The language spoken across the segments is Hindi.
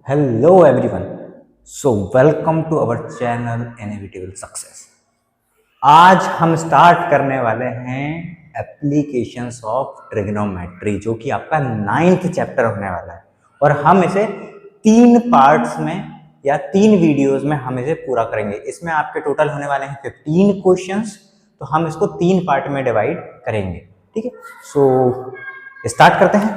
Hello everyone. So welcome to our channel Inevitable Success. आज हम स्टार्ट करने वाले हैं एप्लीकेशंस ऑफ ट्रिग्नोमेट्री जो कि आपका 9th चैप्टर होने वाला है और हम इसे 3 पार्ट्स में या 3 वीडियोस में हम इसे पूरा करेंगे। इसमें आपके टोटल होने वाले हैं 15 क्वेश्चंस, तो हम इसको 3 पार्ट में डिवाइड करेंगे। ठीक है, सो स्टार्ट करते हैं।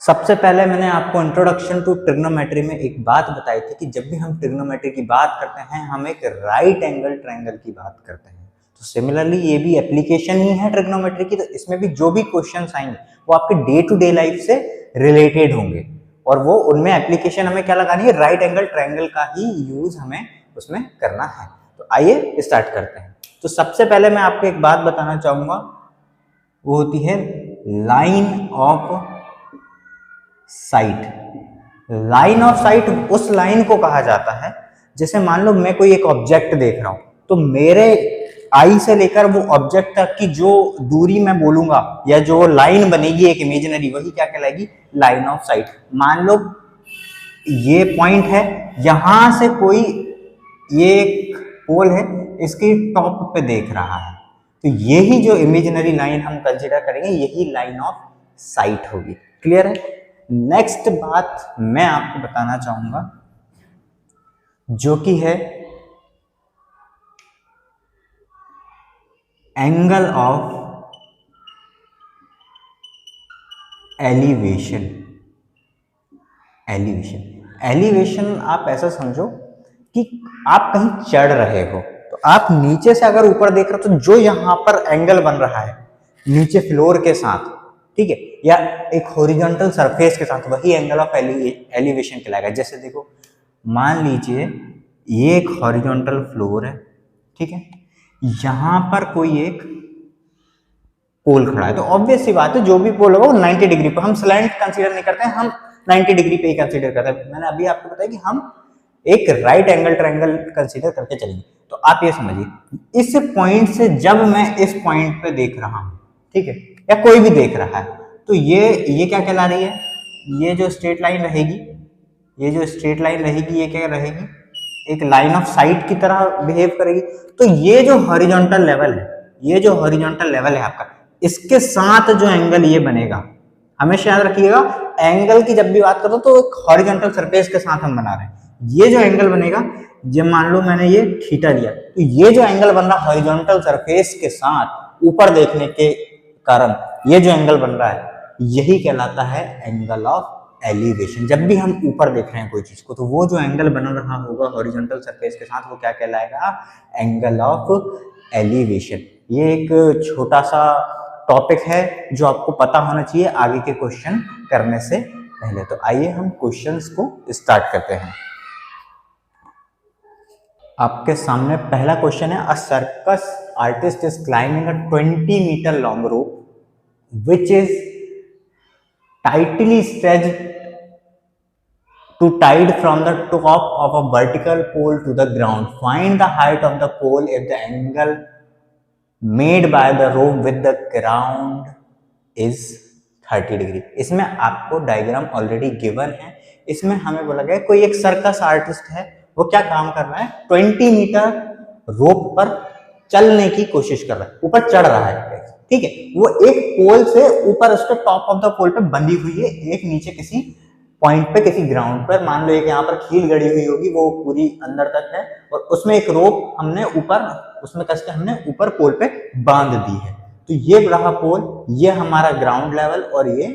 सबसे पहले मैंने आपको इंट्रोडक्शन टू ट्रिग्नोमेट्री में एक बात बताई थी कि जब भी हम ट्रिग्नोमेट्री की बात करते हैं हम एक राइट एंगल ट्रायंगल की बात करते हैं। तो सिमिलरली ये भी एप्लीकेशन ही है ट्रिग्नोमेट्री की, तो इसमें भी जो भी क्वेश्चंस आएंगे वो आपके डे टू डे लाइफ से रिलेटेड होंगे और वो उनमें एप्लीकेशन हमें क्या लगानी है, राइट एंगल ट्रायंगल का ही यूज हमें उसमें करना है। तो आइए स्टार्ट करते हैं। तो सबसे पहले मैं आपको एक बात बताना चाहूंगा, वो होती है line of site. Line of site उस लाइन को कहा जाता है, जैसे मान लो मैं कोई एक ऑब्जेक्ट देख रहा हूं तो मेरे आई से लेकर वो ऑब्जेक्ट तक की जो दूरी मैं बोलूंगा या जो लाइन बनेगी एक इमेजिनरी, वही क्या कहलाएगी, लाइन ऑफ साइट। मान लो ये पॉइंट है, यहां से कोई ये एक पोल है, इसकी टॉप पे देख रहा है, तो यही जो इमेजिनरी लाइन हम कंसीडर करेंगे यही लाइन ऑफ साइट होगी। क्लियर है। नेक्स्ट बात मैं आपको बताना चाहूंगा जो कि है एंगल ऑफ एलिवेशन। एलिवेशन आप ऐसा समझो कि आप कहीं चढ़ रहे हो तो आप नीचे से अगर ऊपर देख रहे हो तो जो यहां पर एंगल बन रहा है नीचे फ्लोर के साथ, ठीक है, या एक हॉरिजॉन्टल सरफेस के साथ, वही एंगल ऑफ एलिवेशन कहलाएगा। जैसे देखो, मान लीजिए ये एक हॉरिजॉन्टल फ्लोर है, ठीक है, यहां पर कोई एक पोल खड़ा है, तो ऑब्वियस सी बात है जो भी पोल होगा वो 90 डिग्री पर, हम स्लैंट कंसीडर नहीं करते हैं, हम 90 डिग्री पे ही कंसीडर करते हैं। मैंने अभी आपको बताया कि हम एक राइट एंगल ट्रायंगल कंसीडर करके चलेंगे। तो आप ये समझिए, इस पॉइंट से जब मैं इस पॉइंट पे देख रहा हूं, ठीक है, या कोई भी देख रहा है, तो ये क्या कहला रही है, ये जो स्ट्रेट लाइन रहेगी, ये जो स्ट्रेट लाइन रहेगी ये क्या रहेगी, एक लाइन ऑफ साइट की तरह बिहेव करेगी। तो ये जो हॉरिजॉन्टल लेवल है, ये जो हॉरिजॉन्टल लेवल है आपका, इसके साथ जो एंगल ये बनेगा, हमेशा याद रखिएगा एंगल की जब भी बात करो तो एक हॉरिजॉन्टल सरफेस के साथ हम बना रहे हैं। ये जो एंगल बनेगा, जब मान लो मैंने ये थीटा लिया, तो ये जो एंगल बन रहा हॉरिजॉन्टल सरफेस के साथ ऊपर देखने के कारण ये जो एंगल बन रहा है यही कहलाता है एंगल ऑफ एलिवेशन। जब भी हम ऊपर देख रहे हैं कोई चीज को तो वो जो एंगल बन रहा होगा हॉरिजॉन्टल सरफेस के साथ वो क्या कहलाएगा, एंगल ऑफ एलिवेशन। ये एक छोटा सा टॉपिक है जो आपको पता होना चाहिए आगे के क्वेश्चन करने से पहले। तो आइए हम क्वेश्चंस को स्टार्ट करते हैं। आपके सामने पहला क्वेश्चन है, a circus artist is climbing a 20 metre long rope which is tightly stretched to tied from the top of a vertical pole to the ground. Find the height of the pole if the angle made by the rope with the ground is 30 degree. इसमें आपको डायग्राम ऑलरेडी गिवन है। इसमें हमें बोला गया कोई एक सर्कस आर्टिस्ट है, वो क्या काम कर रहा है, 20 मीटर रोप पर चलने की कोशिश कर रहा है, ऊपर चढ़ रहा है, ठीक है, वो एक पोल से ऊपर, उसके टॉप ऑफ द पोल पे बंधी हुई है, एक नीचे किसी पॉइंट पे, किसी ग्राउंड पर, मान लो एक यहाँ पर खील गड़ी हुई होगी वो पूरी अंदर तक है, और उसमें एक रोप हमने ऊपर, उसमें कस के हमने ऊपर पोल पे बांध दी है। तो ये रहा पोल, ये हमारा ग्राउंड लेवल और ये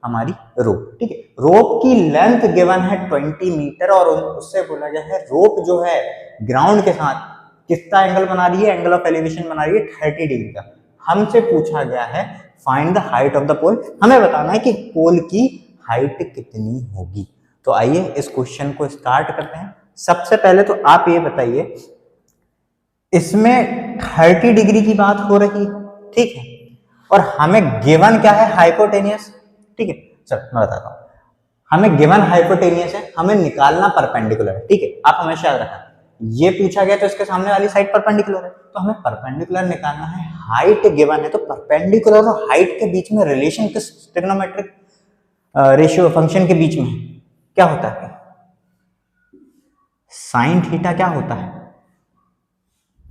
हमारी रोप, ठीक है। रोप की लेंथ गिवन है 20 मीटर और उससे बोला गया है रोप जो है ग्राउंड के साथ कितना एंगल बना रही है, एंगल ऑफ एलिवेशन बना रही है 30 डिग्री का। हमसे पूछा गया है find the height of the pole, हमें बताना है कि पोल की हाइट कितनी होगी। तो आइए इस क्वेश्चन को स्टार्ट करते हैं। सबसे पहले तो आप ये बताइए, इसमें 30 डिग्री की बात हो रही है, ठीक है, और हमें गिवन क्या है, हाइपोटेनियस, ठीक है। चलो मैं बताता हूं, हमें गिवन हाइपोटेनियस है, हमें निकालना परपेंडिकुलर है, ठीक है। आप हमेशा याद रखना, ये पूछा गया तो इसके सामने वाली साइड परपेंडिकुलर है, तो हमें परपेंडिकुलर निकालना है। हाइट गिवन है तो परपेंडिकुलर और हाइट के बीच में रिलेशन किस ट्रिग्नोमेट्रिक रेशियो फंक्शन के बीच में क्या होता है, साइन थीटा क्या होता है,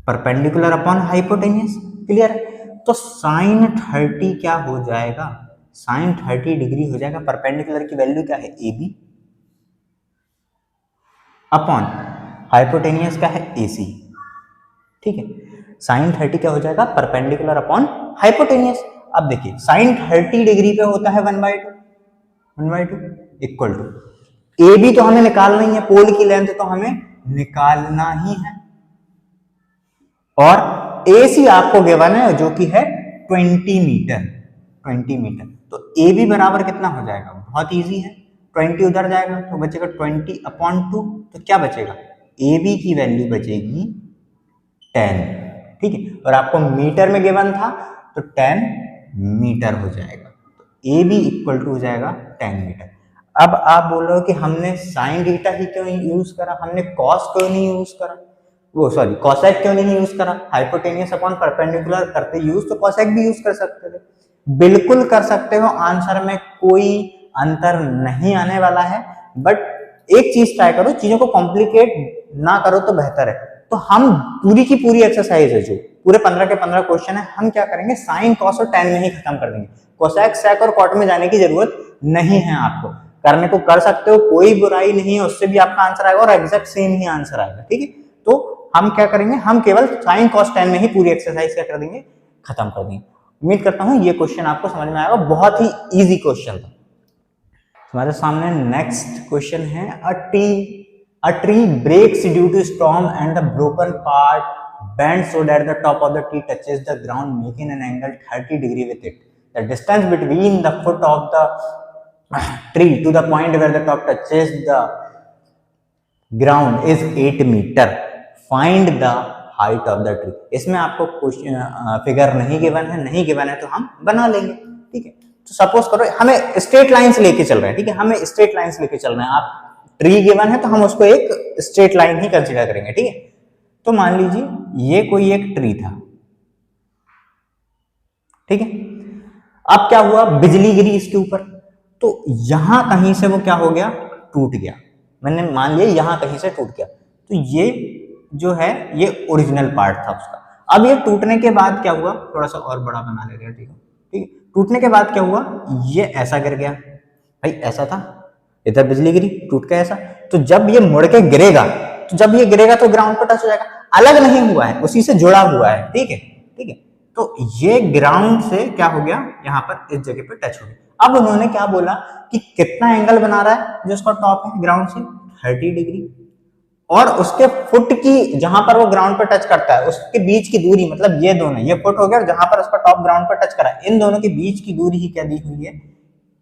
परपेंडिकुलर अपॉन हाइपोटेन्यूस। क्लियर है? तो साइन 30 क्या हो जाएगा, साइन 30 डिग्री हो जाएगा। परपेंडिकुलर की वैल्यू क्या है, ए बी, अपॉन हाइपोटेन्यूस क्या है, ए सी। ठीक है, साइन 30 क्या हो जाएगा, परपेंडिकुलर अपॉन हाइपोटेन्यूस। अब देखिए साइन 30 डिग्री पे होता है 1/2 इक्वल टू ए बी तो हमें निकालना ही है, पोल की लेंथ तो हमें निकालना ही है, और ए सी आपको गिवन है जो कि है 20 मीटर। 20 मीटर तो ए बी बराबर कितना हो जाएगा, बहुत इजी है, 20 उधर जाएगा तो बचेगा 20/2। तो क्या बचेगा, ए बी की वैल्यू बचेगी 10। ठीक है, और आपको मीटर में गिवन था तो 10 मीटर हो जाएगा। तो ए बी इक्वल टू हो जाएगा 10 मीटर। अब आप बोल रहे हो कि हमने साइन थीटा ही क्यों यूज करा, हमने कॉस क्यों नहीं यूज करा, वो सॉरी कॉसेक क्यों नहीं यूज करा, हाइपोटेन्यूस अपॉन परपेंडिकुलर करते यूज तो कॉसेक भी यूज कर सकते थे। बिल्कुल कर सकते हो, आंसर में कोई अंतर नहीं आने वाला है, बट एक चीज ट्राई करो, चीजों को कॉम्प्लिकेट ना करो तो बेहतर है। तो हम पूरी की पूरी एक्सरसाइज है जो पूरे 15 के 15 क्वेश्चन है, हम क्या करेंगे, साइन कॉस और tan में ही खत्म कर देंगे। कोसेक सेक और कॉट में जाने की जरूरत नहीं है, आपको करने को कर सकते हो, कोई बुराई नहीं है, उससे भी आपका आंसर आएगा और एग्जैक्ट सेम ही आंसर आएगा। ठीक है, तो हम क्या करेंगे, हम केवल साइन कॉस tan में ही पूरी एक्सरसाइज क्या कर देंगे, खत्म कर देंगे। उम्मीद करता हूं ये क्वेश्चन आपको समझ में आएगा, बहुत ही इजी क्वेश्चन था। हमारे सामने नेक्स्ट क्वेश्चन है, a tree breaks due to storm and the broken part bends so that the top of the tree touches the ground, making an angle 30 degree with it. The distance between the foot of the tree to the point where the top touches the ground is 8 meter. Find the height of the tree. इसमें आपको फिगर नहीं गिवन है, नहीं गिवन है तो हम बना लेंगे। ठीक है, तो सपोज करो हमें स्ट्रेट लाइंस लेके चल रहे हैं। ठीक है, हमें स्ट्रेट लाइंस लेके चल रहे हैं, आप ट्री गिवन है तो हम उसको एक स्ट्रेट लाइन ही कंसीडर करेंगे। ठीक है, तो मान लीजिए ये कोई एक ट्री था। ठीक है, अब क्या हुआ, बिजली गिरी इसके ऊपर, तो यहां कहीं से वो क्या हो गया, टूट गया। मैंने मान लिया यहां कहीं से टूट गया, तो ये जो है ये ओरिजिनल पार्ट था उसका। अब ये टूटने के बाद क्या हुआ, थोड़ा सा और बड़ा बना ले रहे हैं। ठीक है, ठीक है, टूटने के बाद क्या हुआ, ये ऐसा गिर गया, भाई ऐसा था, इधर बिजली गिरी, टूट गया ऐसा, तो जब ये मुड़ के गिरेगा, तो जब ये गिरेगा तो ग्राउंड पर टच हो जाएगा, अलग नहीं हुआ है, उसी से जुड़ा हुआ है। ठीक है, ठीक है, तो ये ग्राउंड से क्या हो गया, यहाँ पर इस जगह पे टच हो गया। अब उन्होंने क्या बोला कि कितना एंगल बना रहा है जो उसका टॉप है ग्राउंड से, 30 डिग्री, और उसके फुट की जहां पर वो ग्राउंड पर टच करता है उसके बीच की दूरी, मतलब ये दोनों, ये फुट हो गया और जहां पर उसका टॉप ग्राउंड पर टच करा है, इन दोनों के बीच की दूरी ही क्या दी हुई है,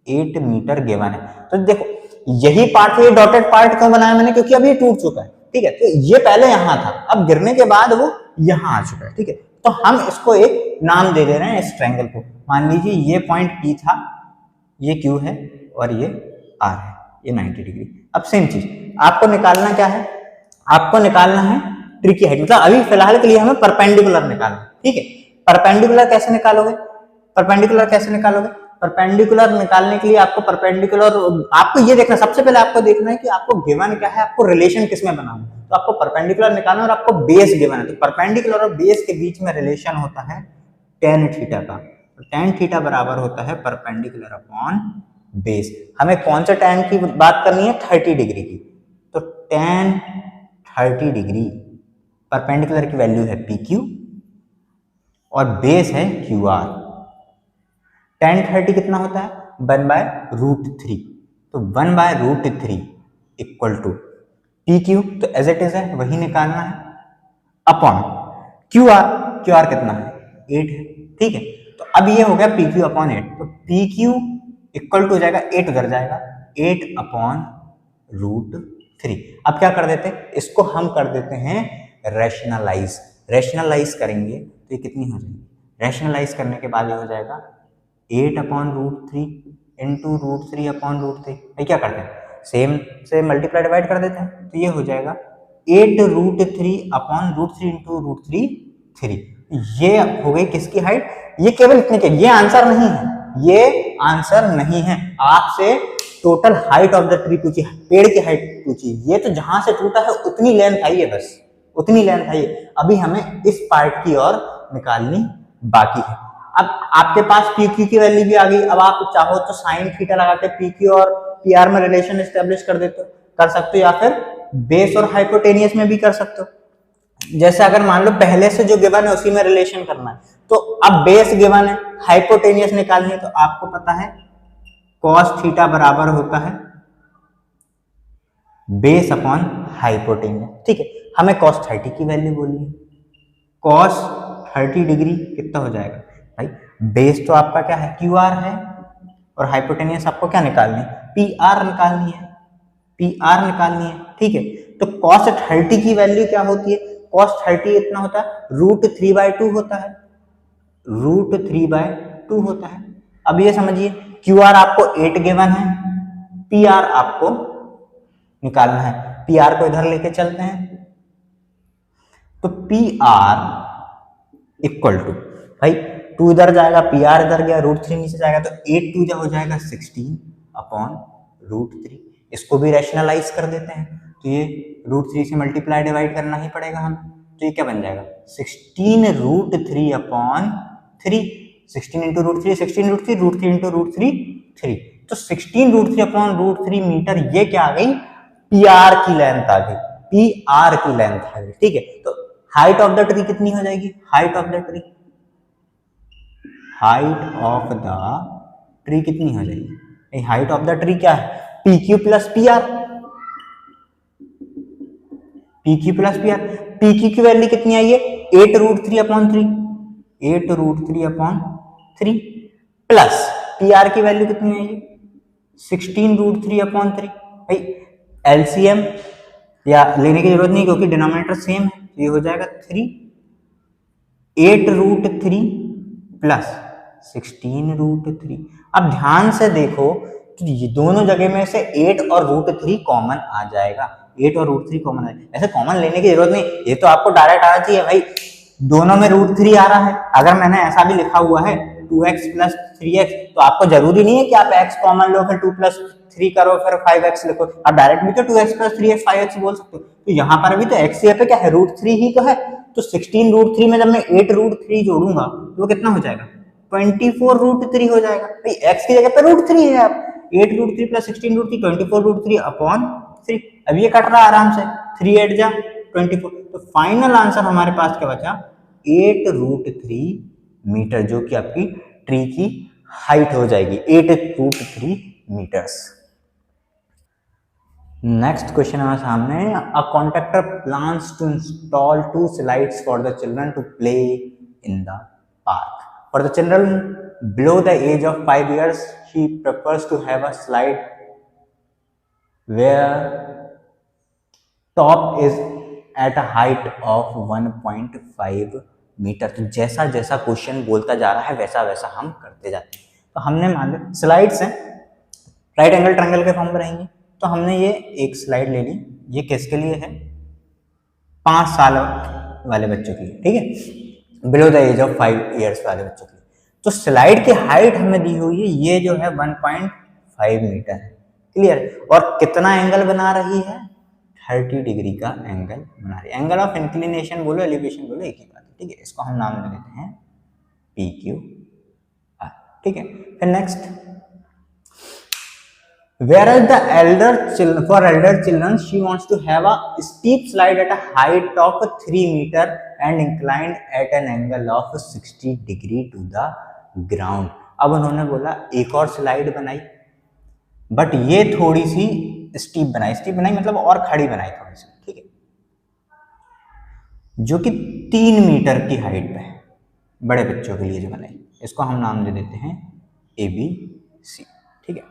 8 मीटर गिवन है। तो देखो यही पार्ट है, ये डॉटेड पार्ट क्यों बनाया मैंने, क्योंकि अब ये टूट चुका है। ठीक है, तो ये पहले यहां था, अब गिरने के बाद वो यहां आ चुका है। ठीक है, तो हम इसको एक नाम दे रहे हैं इस ट्रायंगल को। मान लीजिए ये पॉइंट P था, ये Q है और ये R है, ये 90 डिग्री। अब सेम चीज आपको निकालना क्या है, आपको निकालना है ट्री की हाइट, मतलब अभी फिलहाल के लिए हमें परपेंडिकुलर निकालना है। ठीक है, परपेंडिकुलर कैसे निकालोगे, परपेंडिकुलर कैसे निकालोगे, परपेंडिकुलर निकालने के लिए आपको परपेंडिकुलर, आपको ये देखना, सबसे पहले आपको देखना है कि आपको गिवन क्या है, आपको रिलेशन किसमें बनाना है। तो आपको परपेंडिकुलर निकालना है और आपको बेस गिवन है, तो परपेंडिकुलर और बेस के बीच में रिलेशन होता है tan थीटा का। तो tan थीटा बराबर होता है परपेंडिकुलर अपॉन बेस। हमें कौन सा tan की बात करनी है, 30 डिग्री की, तो tan 30 डिग्री, परपेंडिकुलर की वैल्यू है PQ और बेस है QR। tan 30 कितना होता है, 1/√3, तो 1/√3 इक्वल टू PQ, तो एज इट इज है वही निकालना है, अपॉन QR, QR कितना है, 8 है। ठीक है, तो अब ये हो गया PQ अपॉन 8, तो PQ इक्वल टू हो जाएगा 8 उधर जाएगा, 8/√3। अब क्या कर देते हैं, इसको हम कर देते हैं रैशनलाइज। रैशनलाइज करेंगे तो ये कितनी हो जाएगी, रैशनलाइज करने के बाद ये हो जाएगा 8/√3 इंटू √3/√3। क्या करते हैं, सेम से मल्टीप्लाई डिवाइड कर देते हैं, तो ये हो जाएगा 8√3/√3 इंटू √3। ये हो गई किसकी हाइट, ये केवल इतने के, ये आंसर नहीं है, ये आंसर नहीं है, आपसे total height of the tree पूछी, पेड़ की हाइट पूछी। ये तो जहां से टूटा है उतनी लेंथ आई है, बस उतनी लेंथ आई है। अभी हमें इस पार्ट की ओर निकालनी बाकी है। अब आपके पास पी क्यू की वैल्यू भी आ गई। अब आप चाहो तो साइन थीटा लगा के पी क्यू और पी आर में रिलेशन एस्टेब्लिश कर सकते हो, या फिर बेस और हाइपोटेनियस में भी कर सकते हो। जैसे अगर मान लो पहले से जो गिवन है उसी में रिलेशन करना है, तो अब बेस गिवन है, हाइपोटेनियस निकालनी है, तो आपको पता है कॉस थीटा बराबर होता है बेस अपॉन हाइपोटेनियस। ठीक है, हमें कॉस 30 की वैल्यू बोली है। कॉस 30 डिग्री कितना हो जाएगा भाई? बेस तो आपका क्या है, क्यू आर है, और हाइपोटेनियस आपको क्या निकालनी है, पी आर निकालनी है, पी आर निकालनी है। ठीक है, तो कॉस 30 की वैल्यू क्या होती है? कॉस 30 इतना होता है √3/2 होता है, √3/2 होता है। अब ये समझिए क्यू आर आपको 8 गिवन है, पी आर आपको निकालना है। पी आर को इधर लेके चलते हैं, तो पी आर इक्वल टू भाई 2 इधर जाएगा, पी आर इधर गया, √3 नीचे जाएगा, तो 8 2 हो जाएगा 16 अपॉन √3। इसको भी रैशनलाइज कर देते हैं, तो ये √3 से मल्टीप्लाई डिवाइड करना ही पड़ेगा हमें। तो ये क्या बन जाएगा 16√3 अपॉन 3। 16 into √3, 16√3, √3 into √3 3। तो 16√3 अपॉन √3 मीटर, ये क्या आ गई, पी आर की लेंथ आ गई, पी आर की लेंथ आ गई। ठीक है, तो हाइट ऑफ द ट्री कितनी हो जाएगी? Height of the tree, height of the tree कितनी हो जाएगी? हाइट ऑफ द ट्री क्या है? P Q plus P R, P Q plus P R. P Q की वैल्यू कितनी आई है? 8√3 upon 3, 8√3 upon 3, plus P R की वैल्यू कितनी आई है? 16√3 अपॉन 3। भाई एलसीएम या लेने की जरूरत नहीं क्योंकि डिनोमिनेटर सेम है, ये हो जाएगा 3, 8√3 प्लस 16√3। अब ध्यान से देखो तो ये दोनों जगह में से 8 और √3 कॉमन आ जाएगा, 8 और √3 कॉमन आ जाएगा। ऐसे कॉमन लेने की जरूरत नहीं, ये तो आपको डायरेक्ट आना चाहिए भाई, दोनों में √3 आ रहा है। अगर मैंने ऐसा भी लिखा हुआ है 2x प्लस 3x, तो आपको जरूरी नहीं है कि आप x कॉमन लो फिर 2 प्लस 3 करो फिर 5x लिखो, आप डायरेक्ट भी तो 2x प्लस 3x 5x बोल सकते हो। तो यहाँ पर भी तो x पे क्या है, √3 ही तो है। तो 16√3 में जब मैं 8√3 जोड़ूंगा तो कितना हो जाएगा, 24√3 हो जाएगा। भाई x की जगह पे √3 है, आप 8√3 प्लस 16√3 24√3 अपॉन 3। अब ये कट रहा है आराम से, 3 8 जा 24। तो फाइनल आंसर हमारे पास क्या बचा, 8√3 मीटर, जो कि आपकी ट्री की हाइट हो जाएगी, 8√3 मीटर्स। नेक्स्ट क्वेश्चन हमारे सामने, a contractor plans to install 2 slides for the children to play in the park. For the children below the age of 5 years, he prefers to have a slide where top is at a height of 1.5 metre. तो जैसा जैसा क्वेश्चन बोलता जा रहा है वैसा वैसा हम करते जाते हैं। तो हमने मान लो स्लाइड्स हैं, राइट एंगल ट्रायंगल के फॉर्म में रहेंगी, तो हमने ये एक स्लाइड ले ली। ये किसके लिए है, 5 साल वाले बच्चों के लिए, ठीक है, below the age of 5 years वाले बच्चों के लिए। तो स्लाइड की हाइट हमें दी हुई है, ये जो है 1.5 मीटर है, क्लियर। और कितना एंगल बना रही है, 30 डिग्री का एंगल बना रही है। एंगल ऑफ इंक्लिनेशन बोलो एलिवेशन बोलो एक ही बात है, ठीक है। इसको हम नाम दे देते हैं पी क्यू आर, ठीक है। फिर next, whereas the for elder children she wants to have a steep slide at a height of 3 meter and inclined at an angle of 60 degree to the ground। अब उन्होंने बोला एक और स्लाइड बनाई, बट ये थोड़ी सी स्टीप बनाई मतलब और खड़ी बनाई थोड़ी सी, ठीक है, जो कि 3 मीटर की हाइट पे है, बड़े बच्चों के लिए जो बनाई। इसको हम नाम दे देते हैं ABC, ठीक है,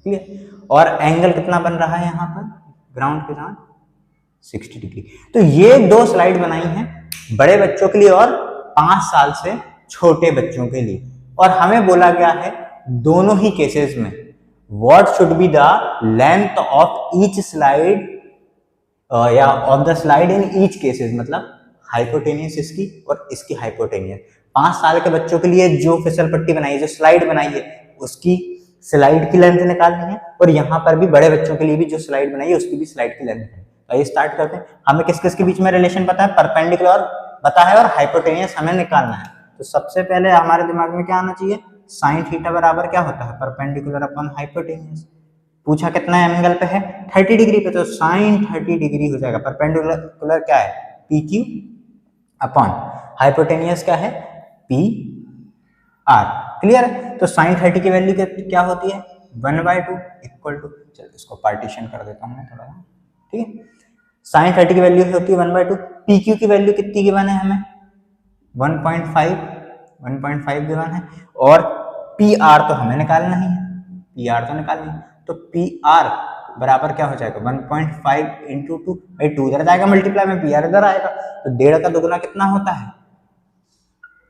क्लियर। और एंगल कितना बन रहा है यहाँ पर ग्राउंड के साथ, 60 डिग्री। तो ये 2 स्लाइड बनाई हैं बड़े बच्चों के लिए और 5 साल से छोटे बच्चों के लिए। और हमें बोला गया है दोनों ही केसेस में what should be the length of each slide या of the slide in each cases, मतलब हाइपोटेनियस इसकी और इसकी हाइपोटेनियस। 5 साल के बच्चों के लिए जो फिसल पट्टी बनाई है, जो स्लाइड बनाई है, उसकी स्लाइड की लेंथ निकालनी है, और यहाँ पर भी बड़े बच्चों के लिए भी जो स्लाइड बनाई है उसकी भी स्लाइड की लेंथ है। तो ये स्टार्ट करते हैं। हमें किस किस के बीच में रिलेशन पता है, परपेंडिकुलर पता है और हाइपोटेनियस हमें निकालना है। तो सबसे पहले हमारे दिमाग में क्या आना चाहिए, साइन थीटा बराबर क्या होता है, परपेंडिकुलर अपॉन हाइपोटेनियस। पूछा कितना एंगल पे है, 30 डिग्री पे, तो साइन 30 डिग्री हो जाएगा। परपेंडिकुलर क्या है, पी क्यू अपॉन हाइपोटेनियस क्या है, पी आर। क्लियर है। तो साइन 30 की वैल्यू क्या होती है, 1/2 इक्वल टू, चलो इसको पार्टीशन कर देता हूँ मैं थोड़ा, ठीक है। साइन 30 की वैल्यू होती है 1/2, पी क्यू की वैल्यू कितनी गिवन है हमें, 1.5 गिवन है, और पी आर तो हमें निकालना ही है, पी आर तो निकालना है। तो पी आर बराबर क्या हो जाएगा, 1.5 इंटू 2, भाई 2 इधर जाएगा मल्टीप्लाई में, पी आर इधर आएगा, तो 1.5 का दुगुना कितना होता है,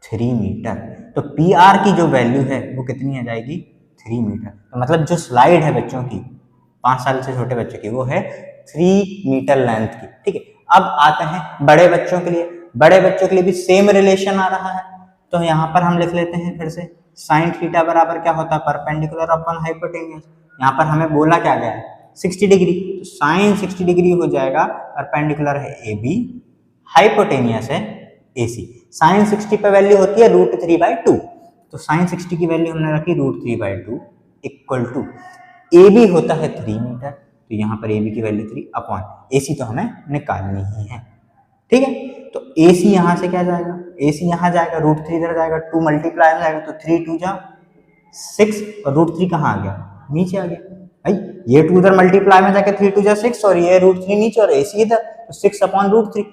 3 मीटर। तो पी आर की जो वैल्यू है वो कितनी आ जाएगी, 3 मीटर। तो मतलब जो स्लाइड है बच्चों की, 5 साल से छोटे बच्चों की, वो है 3 मीटर लेंथ की, ठीक है। अब आते हैं बड़े बच्चों के लिए। बड़े बच्चों के लिए भी सेम रिलेशन आ रहा है, तो यहाँ पर हम लिख लेते हैं फिर से, साइन थीटा बराबर क्या होता है, परपेंडिकुलर अपॉन हाइपोटेन्यूज। यहाँ पर हमें बोला क्या गया है, 60 डिग्री, तो साइन 60 डिग्री हो जाएगा, परपेंडिकुलर है ए बी, हाइपोटेनियस है ए सी। साइन 60 पे वैल्यू होती है √3/2, तो साइन 60 की वैल्यू हमने रखी √3/2 इक्वल टू, ए बी होता है 3 मीटर, तो यहाँ पर ए बी की वैल्यू 3 अपॉन ए सी तो हमें निकालनी ही है, ठीक है। तो ए सी यहाँ से क्या जाएगा, ए सी यहाँ जाएगा, √3 इधर जाएगा, 2 मल्टीप्लाई में जाएगा, तो 3 2 जा 6, और √3 कहाँ आ गया, नीचे आ गया। भाई ये 2 इधर मल्टीप्लाई में जाके 3 2 जा 6, और ये √3 नीचे और ए सी इधर, तो 6 अपॉन √3।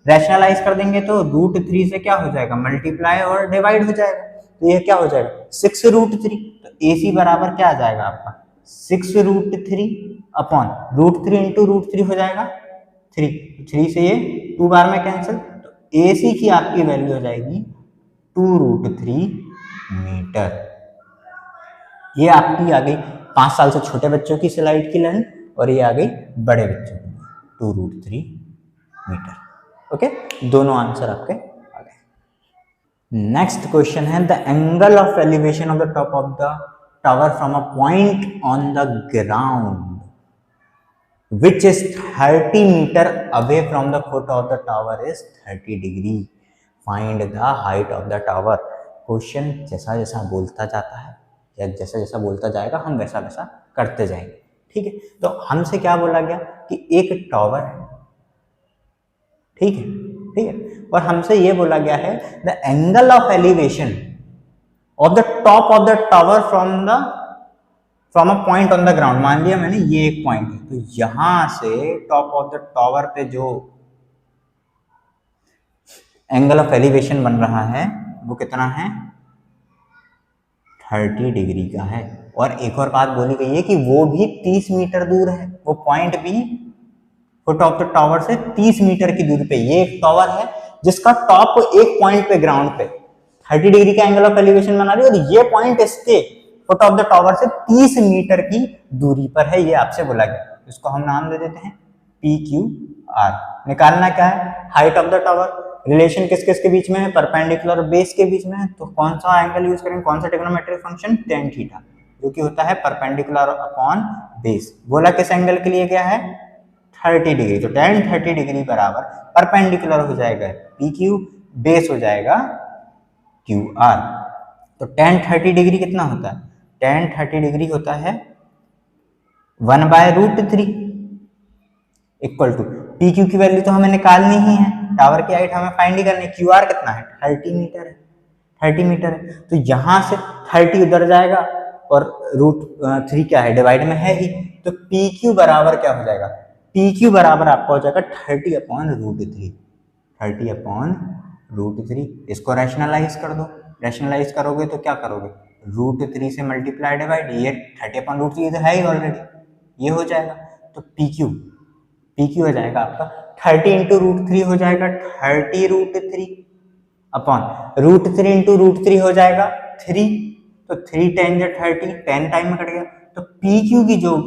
रैशनलाइज कर देंगे तो √3 से क्या हो जाएगा, मल्टीप्लाई और डिवाइड हो जाएगा, तो ये क्या हो जाएगा, 6√3। तो ए सी बराबर क्या आ जाएगा आपका, 6√3 अपॉन √3 इंटू √3 हो जाएगा 3, 3 से ये 2 बार में कैंसिल, तो ए सी की आपकी वैल्यू हो जाएगी 2√3 मीटर। ये आपकी आ गई 5 साल से छोटे बच्चों की स्लाइड की लेंथ, और ये आ गई बड़े बच्चों की 2√3 मीटर। ओके, दोनों आंसर आपके आ गए। नेक्स्ट क्वेश्चन है, the angle of elevation of the top of the tower from a point on the ground which is 30 meter away from the foot of the tower is 30 degree. Find the height of the tower. Question जैसा जैसा बोलता जाता है या जैसा जैसा बोलता जाएगा हम वैसा वैसा करते जाएंगे, ठीक है। तो हमसे क्या बोला गया कि एक टावर है, ठीक है, ठीक है, और हमसे ये बोला गया है the angle of elevation of the top of the tower from a point on the ground. मान लिया मैंने ये एक पॉइंट है, तो यहां से टॉप ऑफ द टावर पे जो एंगल ऑफ एलिवेशन बन रहा है वो कितना है, 30 डिग्री का है। और एक और बात बोली गई है कि वो भी 30 मीटर दूर है, वो पॉइंट भी फुट ऑफ द टावर से 30 मीटर की दूरी पे। ये एक टावर है जिसका टॉप एक पॉइंट पे ग्राउंड पे 30 डिग्री का एंगल ऑफ एलिवेशन बना रही है, और ये पॉइंट इसके फुट ऑफ द टावर से 30 मीटर की दूरी पर है, ये आपसे बोला गया। इसको हम नाम दे देते हैं पी क्यू आर। निकालना क्या है, height of the tower. Relation किस किस के बीच में है, परपेंडिकुलर बेस के बीच में है, तो कौन सा एंगल यूज करेंगे, कौन सा ट्रिग्नोमेट्रिक फंक्शन, tan थीटा, जो कि होता है परपेंडिकुलर अपॉन बेस। बोला किस एंगल के लिए गया है, 30 डिग्री, तो tan 30 डिग्री बराबर परपेंडिकुलर हो जाएगा पी क्यू, बेस हो जाएगा क्यू आर। तो tan 30 डिग्री कितना होता है, tan 30 डिग्री होता है 1/√3 इक्वल टू, पी क्यू की वैल्यू तो हमें निकालनी ही है, टावर की हाइट हमें फाइंड ही करनी है, क्यू आर कितना है, 30 मीटर है, 30 मीटर है। तो यहां से 30 उधर जाएगा और √3 क्या है, डिवाइड में है ही, तो पी क्यू बराबर क्या हो जाएगा, पी क्यू बराबर आपका हो जाएगा 30/√3, 30/√3। इसको रैशनलाइज कर दो, रैशनलाइज करोगे तो क्या करोगे, √3 से मल्टीप्लाई डिवाइड, ये 30/√3 तो है ही ऑलरेडी, ये हो जाएगा। तो पी क्यू हो जाएगा आपका 30 इंटू √3 हो जाएगा 30√3 अपॉन √3 इंटू √3 हो जाएगा 3, तो 3 10 30, 10 टाइम में कट गया। तो पी क्यू की जो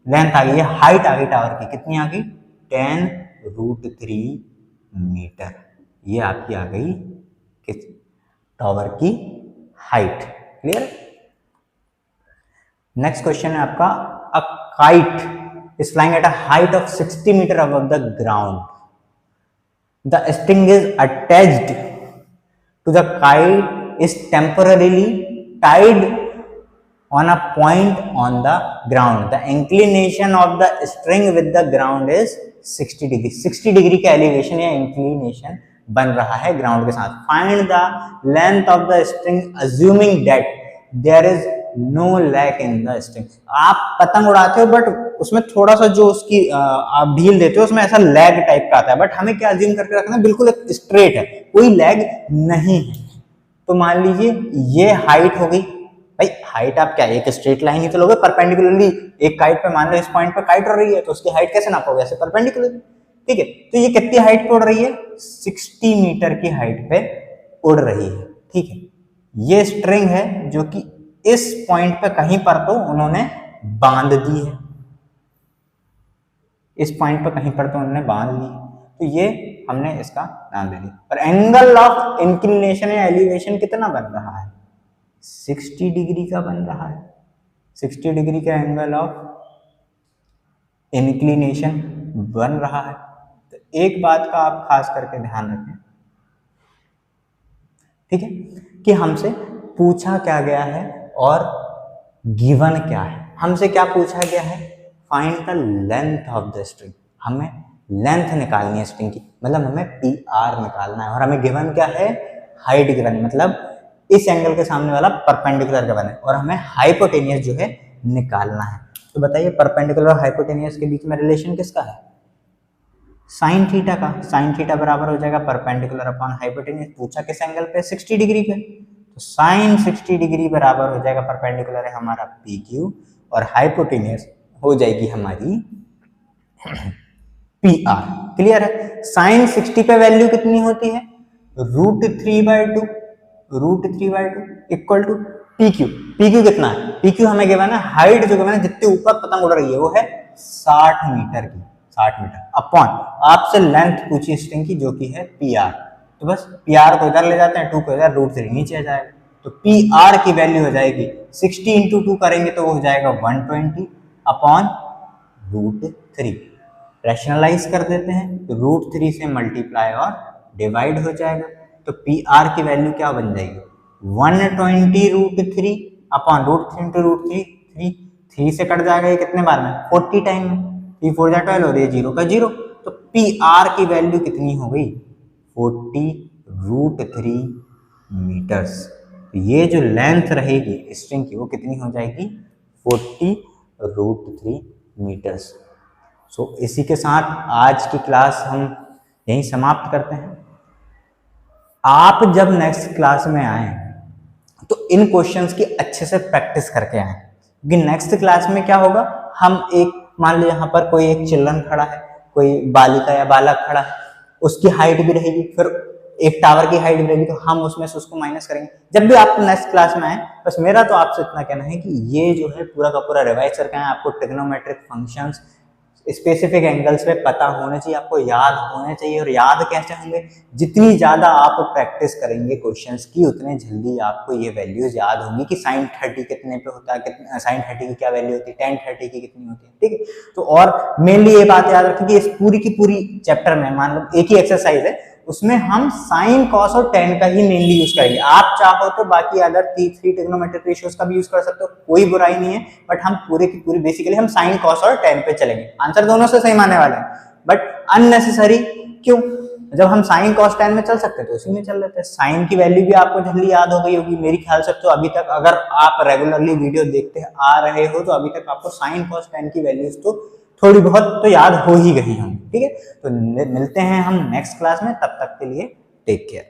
लेंथ आ गई, हाइट आ गई टावर की, कितनी आ गई, 10√3 मीटर। ये आपकी आ गई किस टावर की हाइट। क्लियर। नेक्स्ट क्वेश्चन है आपका, a kite is flying at a height of 60 metre above the ground, the string is attached to the kite is temporarily tied on a point on the ground. The inclination of the string with the ground is 60 degree. 60 degree का एलिवेशन या इंक्लिनेशन बन रहा है ग्राउंड के साथ. Find the length of the string assuming that there is no lag in the string. आप पतंग उड़ाते हो बट उसमें थोड़ा सा जो उसकी आप ढील देते हो उसमें ऐसा लैग टाइप का आता है, बट हमें क्या अज्यूम करके रखना है, बिल्कुल एक स्ट्रेट है, कोई लैग नहीं है. तो मान लीजिए ये हाइट हो गई. भाई हाइट आप क्या एक स्ट्रेट लाइन ही तो लोगे परपेंडिकुलरली. एक काइट पे मान लो इस पॉइंट पे काइट उड़ रही है तो उसकी हाइट कैसे नापोगे, ऐसे परपेंडिकुलर. ठीक है, तो ये कितनी हाइट पे उड़ रही है, 60 मीटर की हाइट पे उड़ रही है. ठीक है, ये स्ट्रिंग है जो कि इस पॉइंट पे कहीं पर तो उन्होंने बांध दी है, इस पॉइंट पे कहीं पर तो उन्होंने बांध ली, तो ये हमने इसका नाम दे दिया. और एंगल ऑफ इंक्लिनेशन या एलिवेशन कितना बन रहा है, 60 डिग्री का बन रहा है. 60 डिग्री का एंगल ऑफ इंक्लिनेशन बन रहा है. तो एक बात का आप खास करके ध्यान रखें, ठीक है, कि हमसे पूछा क्या गया है और गिवन क्या है. हमसे क्या पूछा गया है, find the length of the string. हमें लेंथ निकालनी है स्ट्रिंग की, मतलब हमें PR निकालना है. और हमें गिवन क्या है, हाइट गिवन है, मतलब इस एंगल के सामने वाला परपेंडिकुलर का बने, और हमें हाइपोटेनियस जो है निकालना है. तो बताइए परपेंडिकुलर और हाइपोटेनियस के बीच में रिलेशन किसका है, साइन थीटा का. साइन थीटा बराबर हो जाएगा परपेंडिकुलर अपॉन हाइपोटेनियस. पूछा किस एंगल पे, 60 डिग्री पे, तो साइन 60 डिग्री बराबर हो जाएगा, परपेंडिकुलर है हमारा PQ और हाइपोटेनियस हो जाएगी हमारी PR. क्लियर है. साइन 60 पे वैल्यू कितनी होती है, √3/2, √3/2 इक्वल टू PQ. PQ कितना है, PQ हमें गिवन है, हाइट जो गिवन है जितने ऊपर पतंग उड़ रही है वो है 60 मीटर की, 60 मीटर अपॉन आपसे लेंथ पूछी स्ट्रिंग की जो कि है PR. तो बस PR को इधर ले जाते हैं, 2 को इधर, √3 नीचे आ जाएगा. तो PR की वैल्यू हो जाएगी 60 इंटू 2 करेंगे तो वो हो जाएगा 120 अपॉन √3. रैशनलाइज कर देते हैं तो √3 से मल्टीप्लाई और डिवाइड हो जाएगा. तो PR की वैल्यू क्या बन जाएगी, 120 √3 अपॉन √3 इंटू √3, 3 से कट जाएगा, ये कितने बार में, 40 टाइम में. 3 4 जा 12 और ये 0 का 0. तो PR की वैल्यू कितनी हो गई, 40 √3 मीटर्स. तो ये जो लेंथ रहेगी स्ट्रिंग की वो कितनी हो जाएगी, 40 √3 मीटर्स. सो इसी के साथ आज की क्लास हम यहीं समाप्त करते हैं. आप जब नेक्स्ट क्लास में आए तो इन क्वेश्चंस की अच्छे से प्रैक्टिस करके आए, क्योंकि नेक्स्ट क्लास में क्या होगा, हम एक मान लो यहाँ पर कोई एक चिल्ड्रन खड़ा है, कोई बालिका या बालक खड़ा है, उसकी हाइट भी रहेगी, फिर एक टावर की हाइट भी रहेगी, तो हम उसमें से उसको माइनस करेंगे. जब भी आप नेक्स्ट क्लास में आए, बस मेरा तो आपसे इतना कहना है कि ये जो है पूरा का पूरा रिवाइज करके आए. आपको ट्रिग्नोमेट्रिक फंक्शंस स्पेसिफिक एंगल्स पे पता होने चाहिए, आपको याद होने चाहिए. और याद कैसे होंगे, जितनी ज्यादा आप प्रैक्टिस करेंगे क्वेश्चंस की उतने जल्दी आपको ये वैल्यूज याद होंगी कि sin 30 कितने पे होता है, sin 30 की क्या वैल्यू होती है, tan 30 की कितनी होती है. ठीक है, तो और मेनली ये बात याद रखें कि इस पूरी की पूरी चैप्टर में मान लो एक ही एक्सरसाइज है, उसमें हम साइन कॉस और टेन का ही मेनली यूज करेंगे. आप चाहो तो बाकी अदर 3 ट्रिग्नोमेट्रिक रेशियोज का भी यूज कर सकते हो, कोई बुराई नहीं है, बट हम पूरे की पूरी बेसिकली हम साइन कॉस और टेन पे चलेंगे. आंसर दोनों से सेम आने वाले हैं, बट अननेसेसरी क्यों, जब हम साइन कॉस टेन में चल सकते हैं तो उसी में चल लेते हैं. साइन की वैल्यू भी आपको जल्दी याद हो गई होगी मेरी ख्याल से. तो अभी तक अगर आप रेगुलरली वीडियो देखते आ रहे हो तो अभी तक आपको साइन कॉस टेन की वैल्यूज तो थोड़ी बहुत तो याद हो ही गई होंगी. ठीक है, तो मिलते हैं हम नेक्स्ट क्लास में, तब तक के लिए टेक केयर.